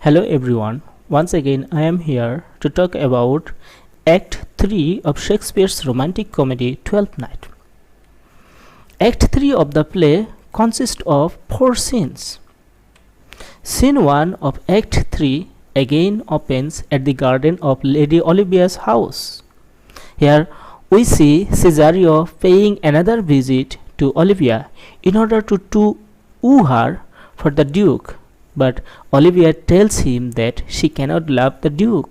Hello everyone, once again I am here to talk about Act 3 of Shakespeare's romantic comedy Twelfth Night. Act 3 of the play consists of 4 scenes. Scene 1 of Act 3 again opens at the garden of Lady Olivia's house. Here we see Cesario paying another visit to Olivia in order to woo her for the Duke, but Olivia tells him that she cannot love the Duke.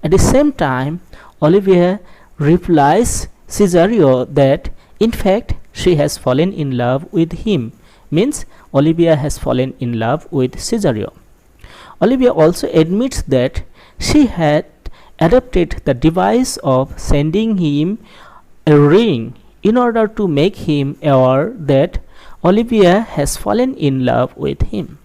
At the same time, Olivia replies Cesario that in fact she has fallen in love with him, means Olivia has fallen in love with Cesario. Olivia also admits that she had adopted the device of sending him a ring in order to make him aware that Olivia has fallen in love with him.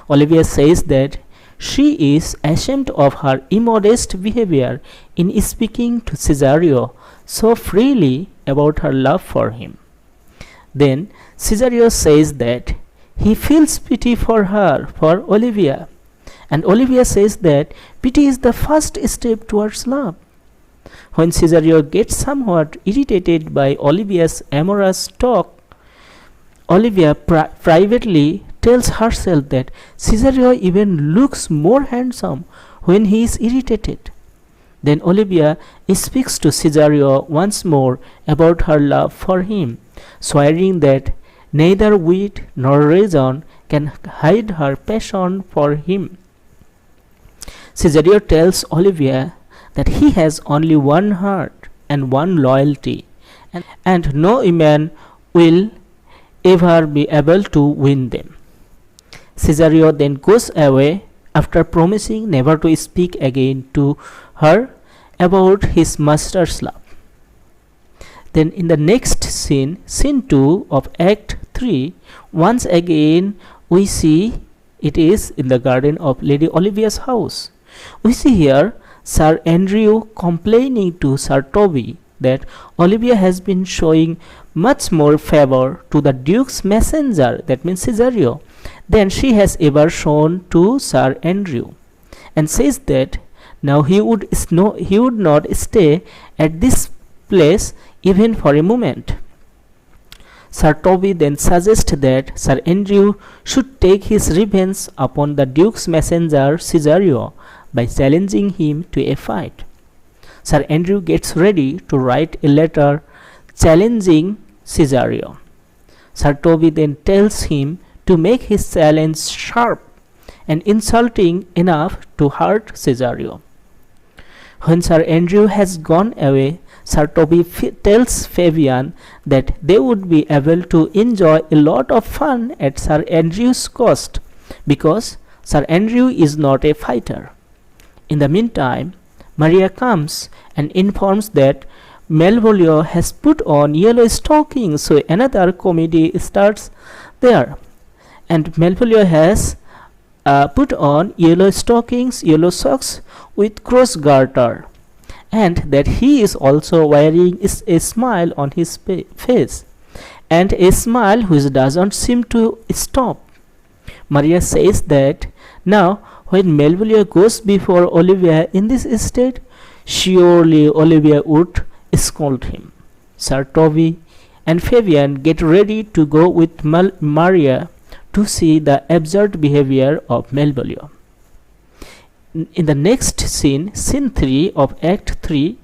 Olivia says that she is ashamed of her immodest behavior in speaking to Cesario so freely about her love for him. Then Cesario says that he feels pity for her, for Olivia, and Olivia says that pity is the first step towards love. When Cesario gets somewhat irritated by Olivia's amorous talk, Olivia privately tells herself that Cesario even looks more handsome when he is irritated. Then Olivia speaks to Cesario once more about her love for him, swearing that neither wit nor reason can hide her passion for him. Cesario tells Olivia that he has only one heart and one loyalty, and no man will ever be able to win them. Cesario then goes away after promising never to speak again to her about his master's love. Then in the next scene, scene 2 of Act 3, once again we see it is in the garden of Lady Olivia's house. We see here Sir Andrew complaining to Sir Toby that Olivia has been showing much more favor to the Duke's messenger, that means Cesario, than she has ever shown to Sir Andrew, and says that now he would not stay at this place even for a moment. Sir Toby then suggests that Sir Andrew should take his revenge upon the Duke's messenger Cesario by challenging him to a fight. Sir Andrew gets ready to write a letter challenging Cesario. Sir Toby then tells him to make his challenge sharp and insulting enough to hurt Cesario. When Sir Andrew has gone away, Sir Toby tells Fabian that they would be able to enjoy a lot of fun at Sir Andrew's cost because Sir Andrew is not a fighter. In the meantime, Maria comes and informs that Malvolio has put on yellow stockings, so another comedy starts there. And Malvolio has put on yellow stockings, yellow socks with cross garter, and that he is also wearing a smile on his face, and a smile which doesn't seem to stop. Maria says that now when Malvolio goes before Olivia in this state, surely Olivia would scold him. Sir Toby and Fabian get ready to go with Maria to see the absurd behavior of Malvolio. In the next scene, scene 3 of Act 3,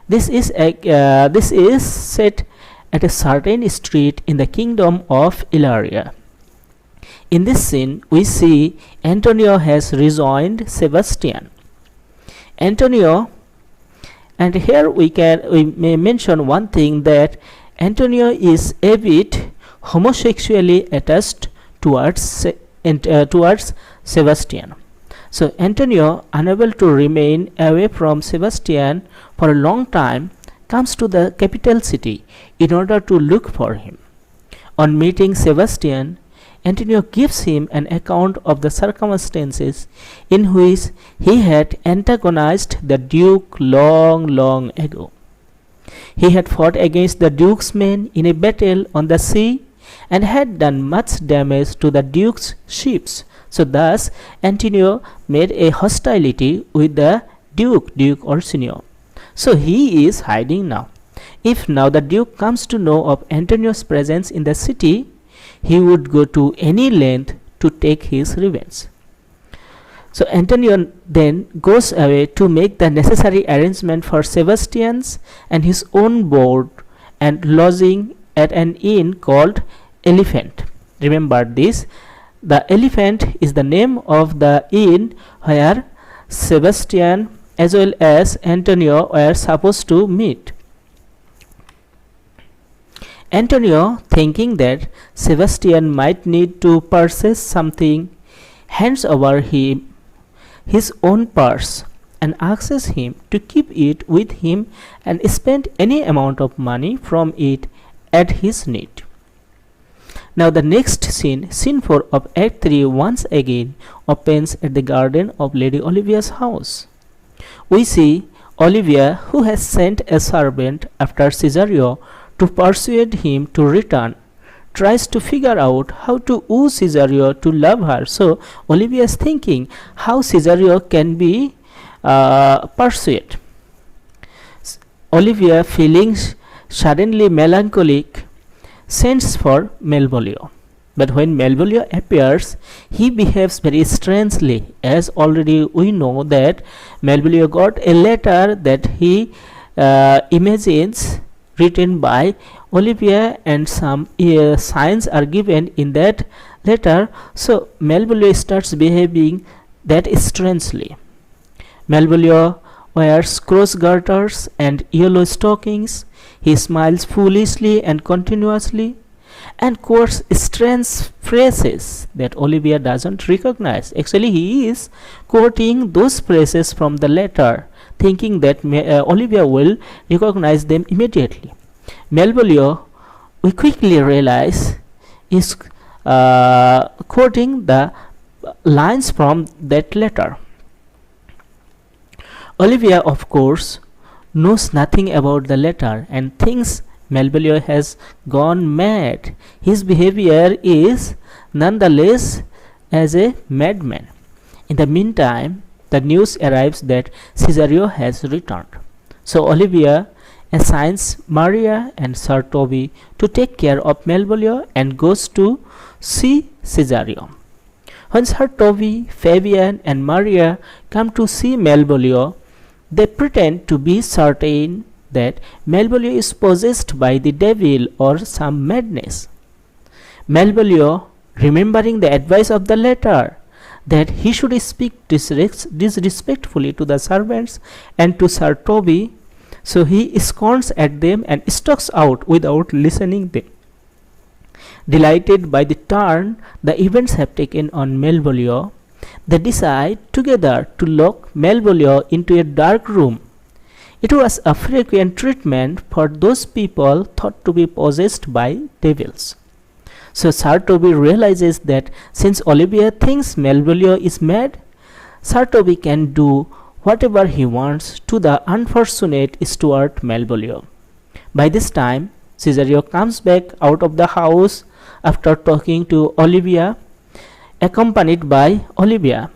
this is set at a certain street in the kingdom of Ilaria. In this scene, we see Antonio has rejoined Sebastian. Antonio, and here we may mention one thing, that Antonio is a bit homosexually attached towards Sebastian. So Antonio, unable to remain away from Sebastian for a long time, comes to the capital city in order to look for him. On meeting Sebastian, Antonio gives him an account of the circumstances in which he had antagonized the Duke long ago. He had fought against the Duke's men in a battle on the sea and had done much damage to the Duke's ships, So thus Antonio made a hostility with the Duke Orsino. So he is hiding now. If now the Duke comes to know of Antonio's presence in the city, he would go to any length to take his revenge. So Antonio then goes away to make the necessary arrangement for Sebastian's and his own board and lodging at an inn called Elephant. Remember this, the Elephant is the name of the inn where Sebastian as well as Antonio were supposed to meet. Antonio, thinking that Sebastian might need to purchase something, hands over him his own purse and asks him to keep it with him and spend any amount of money from it at his need. Now the next scene 4 of Act 3 once again opens at the garden of Lady Olivia's house. We see Olivia, who has sent a servant after Cesario to persuade him to return, tries to figure out how to woo Cesario to love her. So Olivia is thinking how Cesario can be persuaded. Olivia, feeling suddenly melancholic, sends for Malvolio. But when Malvolio appears, he behaves very strangely, as already we know that Malvolio got a letter that he imagines written by Olivia, and some signs are given in that letter. So Malvolio starts behaving that strangely. Malvolio wears cross garters and yellow stockings. He smiles foolishly and continuously and quotes strange phrases that Olivia doesn't recognize. Actually, he is quoting those phrases from the letter, thinking that Olivia will recognize them immediately. Malvolio, we quickly realize, is quoting the lines from that letter. Olivia, of course, knows nothing about the letter and thinks Malvolio has gone mad. His behavior is nonetheless as a madman. In the meantime, the news arrives that Cesario has returned. So Olivia assigns Maria and Sir Toby to take care of Malvolio and goes to see Cesario. When Sir Toby, Fabian and Maria come to see Malvolio, they pretend to be certain that Malvolio is possessed by the devil or some madness. Malvolio, remembering the advice of the letter that he should speak disrespectfully to the servants and to Sir Toby, so he scorns at them and stalks out without listening them. Delighted by the turn the events have taken on Malvolio, they decide together to lock Malvolio into a dark room. It was a frequent treatment for those people thought to be possessed by devils. So Sir Toby realizes that since Olivia thinks Malvolio is mad, Sir Toby can do whatever he wants to the unfortunate Stuart Malvolio. By this time, Cesario comes back out of the house after talking to Olivia, accompanied by Olivia,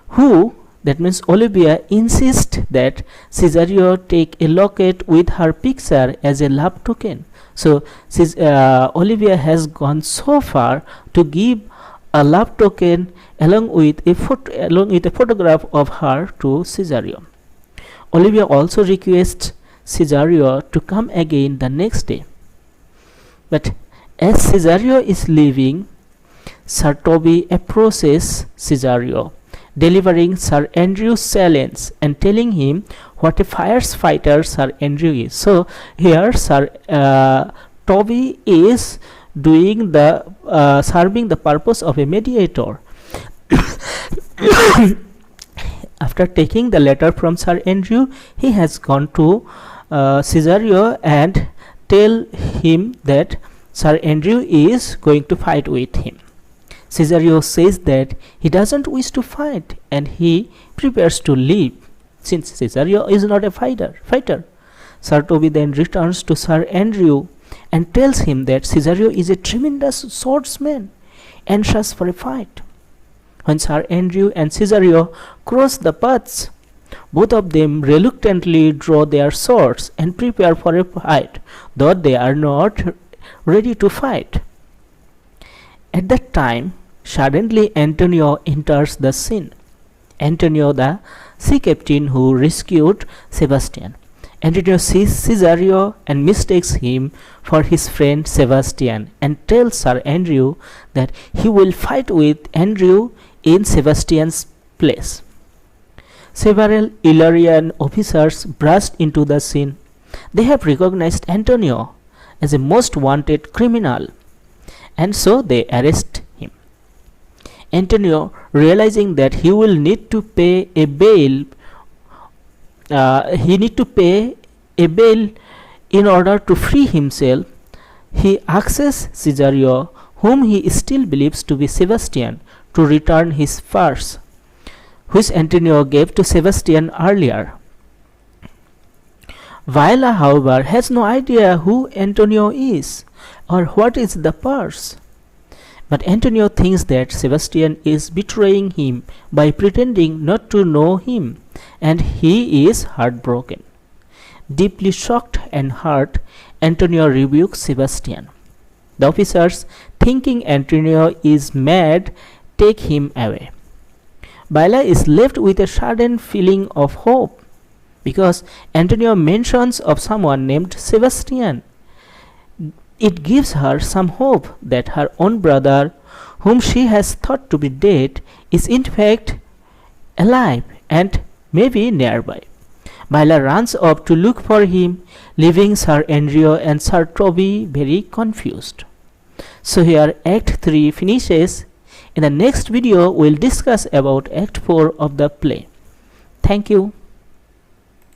who, that means Olivia, insists that Cesario take a locket with her picture as a love token. So Olivia has gone so far to give a love token along with a photograph of her to Cesario. Olivia also requests Cesario to come again the next day. But as Cesario is leaving, Sir Toby approaches Cesario, delivering Sir Andrew's challenge and telling him what a fierce fighter Sir Andrew is. So here Sir Toby is doing the serving the purpose of a mediator. After taking the letter from Sir Andrew, he has gone to Cesario and tell him that Sir Andrew is going to fight with him. Cesario says that he doesn't wish to fight and he prepares to leave since Cesario is not a fighter. Sir Toby then returns to Sir Andrew and tells him that Cesario is a tremendous swordsman, anxious for a fight. When Sir Andrew and Cesario cross the paths, both of them reluctantly draw their swords and prepare for a fight, though they are not ready to fight. At that time, suddenly Antonio enters the scene. Antonio, the sea captain who rescued Sebastian. Antonio sees Cesario and mistakes him for his friend Sebastian and tells Sir Andrew that he will fight with Andrew in Sebastian's place. Several Illyrian officers burst into the scene. They have recognized Antonio as a most wanted criminal, and so they arrest him. Antonio, realizing that he will need to pay a bail, in order to free himself, he asks Cesario, whom he still believes to be Sebastian, to return his purse, which Antonio gave to Sebastian earlier. Viola, however, has no idea who Antonio is or what is the purse. But Antonio thinks that Sebastian is betraying him by pretending not to know him, and he is heartbroken. Deeply shocked and hurt, Antonio rebukes Sebastian. The officers, thinking Antonio is mad, take him away. Viola is left with a sudden feeling of hope, because Antonio mentions of someone named Sebastian. It gives her some hope that her own brother, whom she has thought to be dead, is in fact alive and maybe nearby. Viola runs up to look for him, leaving Sir Andrew and Sir Toby very confused. So here Act 3 finishes. In the next video, we'll discuss about Act 4 of the play. Thank you.